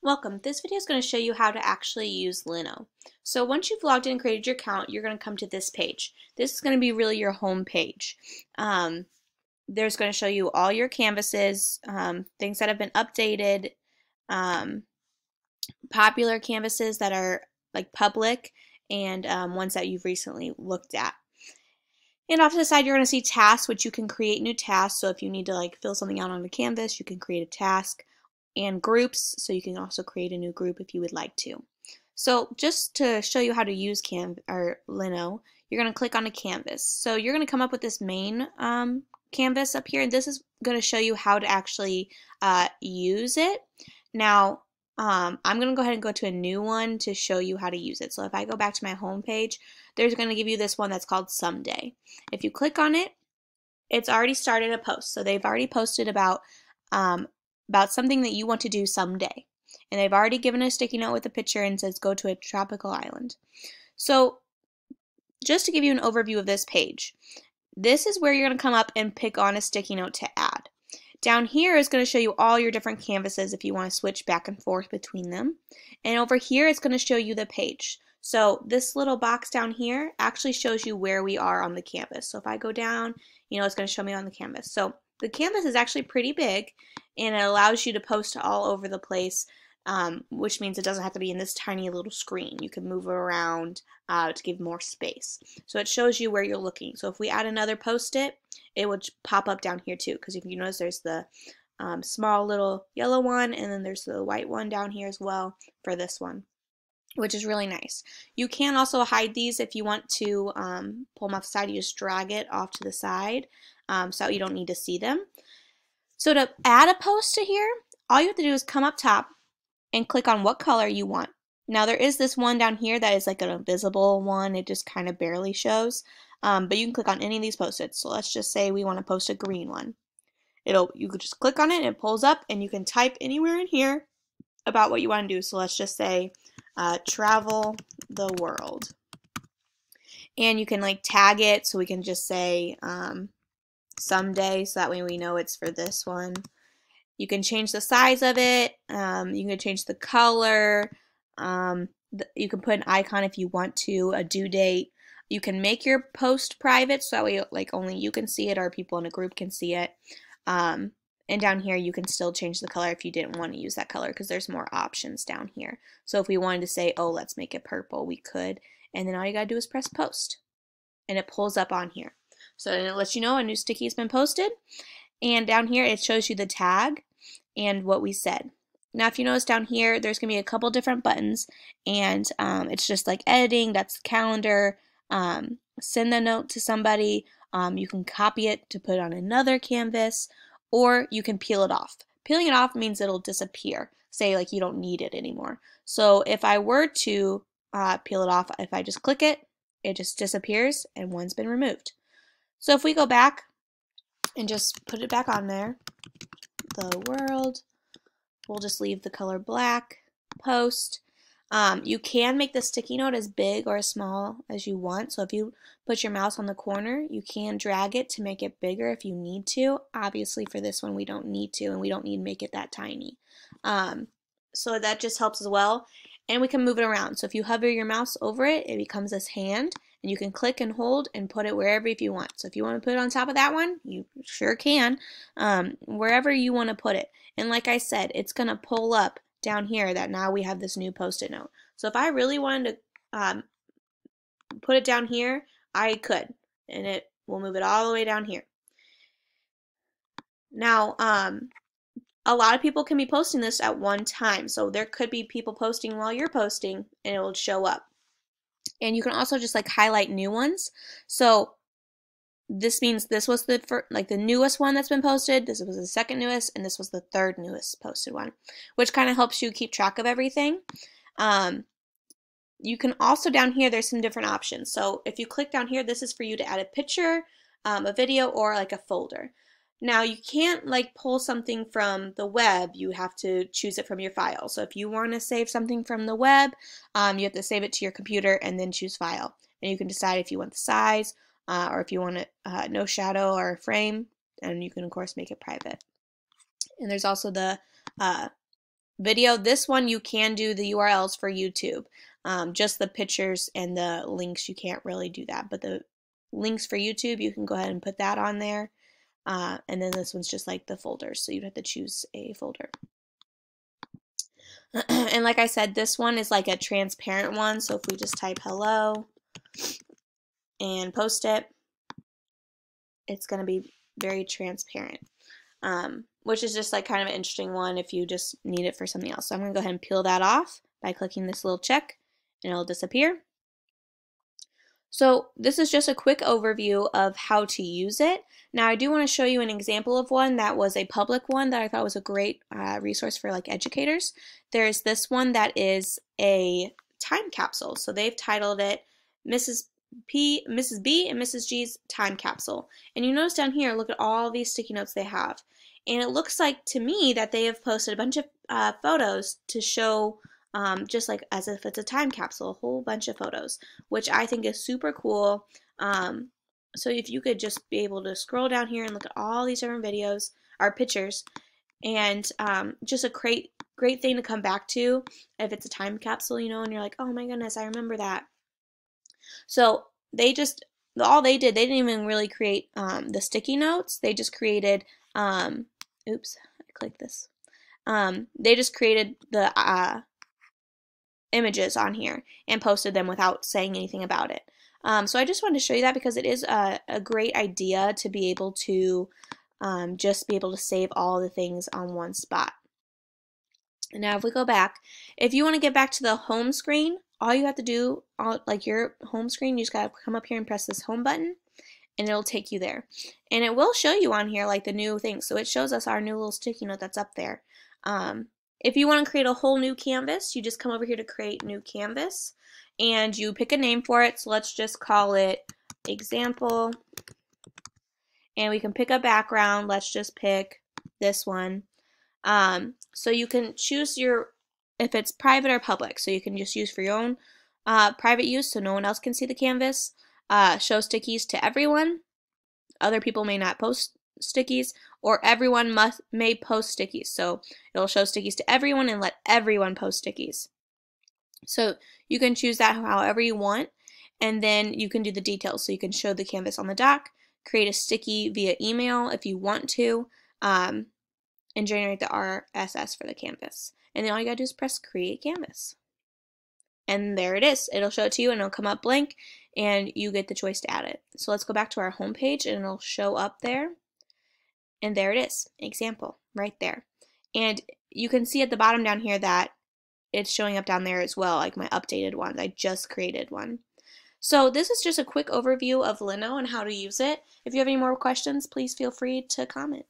Welcome. This video is going to show you how to actually use Lino. So once you've logged in and created your account, you're going to come to this page. This is going to be really your home page. There's going to show you all your canvases, things that have been updated, popular canvases that are like public, and ones that you've recently looked at. And off to the side, you're going to see tasks, which you can create new tasks. So if you need to like fill something out on the canvas, you can create a task. And groups, so you can also create a new group if you would like to. So just to show you how to use Lino, you're going to click on a canvas. So you're going to come up with this main canvas up here, and this is going to show you how to actually use it. Now, I'm going to go ahead and go to a new one to show you how to use it. So if I go back to my home page, there's going to give you this one that's called Someday. If you click on it, it's already started a post. So they've already posted about something that you want to do someday. And they've already given a sticky note with a picture and says go to a tropical island. So just to give you an overview of this page, this is where you're going to come up and pick on a sticky note to add. Down here is going to show you all your different canvases if you want to switch back and forth between them. And over here it's going to show you the page. So this little box down here actually shows you where we are on the canvas. So if I go down, it's going to show me on the canvas. So the canvas is actually pretty big, and it allows you to post all over the place, which means it doesn't have to be in this tiny little screen. You can move it around to give more space. So it shows you where you're looking. So if we add another post-it, it would pop up down here too, because if you notice there's the small little yellow one, and then there's the white one down here as well for this one, which is really nice. You can also hide these if you want to pull them off the side. You just drag it off to the side so you don't need to see them. So to add a post to here, all you have to do is come up top and click on what color you want. Now there is this one down here that is like an invisible one. It just kind of barely shows. But you can click on any of these post-its. So let's just say we want to post a green one. You could just click on it and it pulls up, and you can type anywhere in here about what you want to do. So let's just say travel the world. And you can like tag it, so we can just say someday, so that way we know it's for this one. You can change the size of it. You can change the color. You can put an icon if you want to, a due date. You can make your post private, so that way like only you can see it or people in a group can see it. And down here you can still change the color if you didn't want to use that color, because there's more options down here. So if we wanted to say, oh, let's make it purple, we could. And then all you gotta do is press post, and it pulls up on here. So then it lets you know a new sticky has been posted. And down here it shows you the tag and what we said. Now if you notice down here, there's gonna be a couple different buttons, and it's just like editing, that's the calendar, send the note to somebody, you can copy it to put on another canvas, or you can peel it off. Peeling it off means it'll disappear. Say like you don't need it anymore. So if I were to peel it off, if I just click it, it just disappears and one's been removed. So if we go back and just put it back on there, the world, we'll just leave the color black, post. You can make the sticky note as big or as small as you want. So if you put your mouse on the corner, you can drag it to make it bigger if you need to. Obviously for this one we don't need to, and we don't need to make it that tiny. So that just helps as well. And we can move it around. So if you hover your mouse over it, it becomes this hand, and you can click and hold and put it wherever if you want. So if you want to put it on top of that one, you sure can, wherever you want to put it. And like I said, it's going to pull up down here that now we have this new post-it note. So if I really wanted to put it down here, I could, and it will move it all the way down here. Now, a lot of people can be posting this at one time, so there could be people posting while you're posting, and it will show up. And you can also just like highlight new ones. So this means this was the newest one that's been posted, this was the second newest, and this was the third newest posted one, which kind of helps you keep track of everything. You can also down here, there's some different options. So if you click down here, this is for you to add a picture, a video, or like a folder. Now you can't like pull something from the web, you have to choose it from your file. So if you want to save something from the web, you have to save it to your computer and then choose file. And you can decide if you want the size, or if you want it no shadow or frame, and you can of course make it private. And there's also the video. This one you can do the URLs for YouTube. Just the pictures and the links, you can't really do that. But the links for YouTube, you can go ahead and put that on there. And then this one's just like the folders, so you'd have to choose a folder. And like I said, this one is like a transparent one, so if we just type hello and post it, it's going to be very transparent, which is just like kind of an interesting one if you just need it for something else. So I'm going to go ahead and peel that off by clicking this little check, and it'll disappear. So this is just a quick overview of how to use it. Now I do want to show you an example of one that was a public one that I thought was a great resource for like educators. There's this one that is a time capsule. So they've titled it Mrs. B and Mrs. G's Time Capsule. And you notice down here, look at all these sticky notes they have. And it looks like to me that they have posted a bunch of photos to show just like as if it's a time capsule, a whole bunch of photos, which I think is super cool. So if you could just be able to scroll down here and look at all these different videos or pictures, and just a great thing to come back to if it's a time capsule, you know, and you're like, oh my goodness, I remember that. So they just, all they did, they didn't even really create the sticky notes. They just created, oops, I clicked this. They just created the images on here and posted them without saying anything about it. So I just wanted to show you that because it is a great idea to be able to just be able to save all the things on one spot. Now if we go back, if you want to get back to the home screen, all you have to do, like your home screen, you just got to come up here and press this home button, and it'll take you there. And it will show you on here like the new things. So it shows us our new little sticky note that's up there. If you want to create a whole new canvas, you just come over here to create new canvas, and you pick a name for it. So let's just call it example, and we can pick a background. Let's just pick this one. So you can choose if it's private or public, so you can just use for your own private use so no one else can see the canvas. Show stickies to everyone. Other people may not post stickies, or everyone may post stickies. So it'll show stickies to everyone and let everyone post stickies. So you can choose that however you want, and then you can do the details. So you can show the canvas on the dock, create a sticky via email if you want to, and generate the RSS for the canvas. And then all you gotta do is press create canvas. And there it is. It'll show it to you and it'll come up blank, and you get the choice to add it. So let's go back to our home page, and it'll show up there. And there it is, example, right there. And you can see at the bottom down here that it's showing up down there as well, like my updated ones. I just created one. So this is just a quick overview of Lino and how to use it. If you have any more questions, please feel free to comment.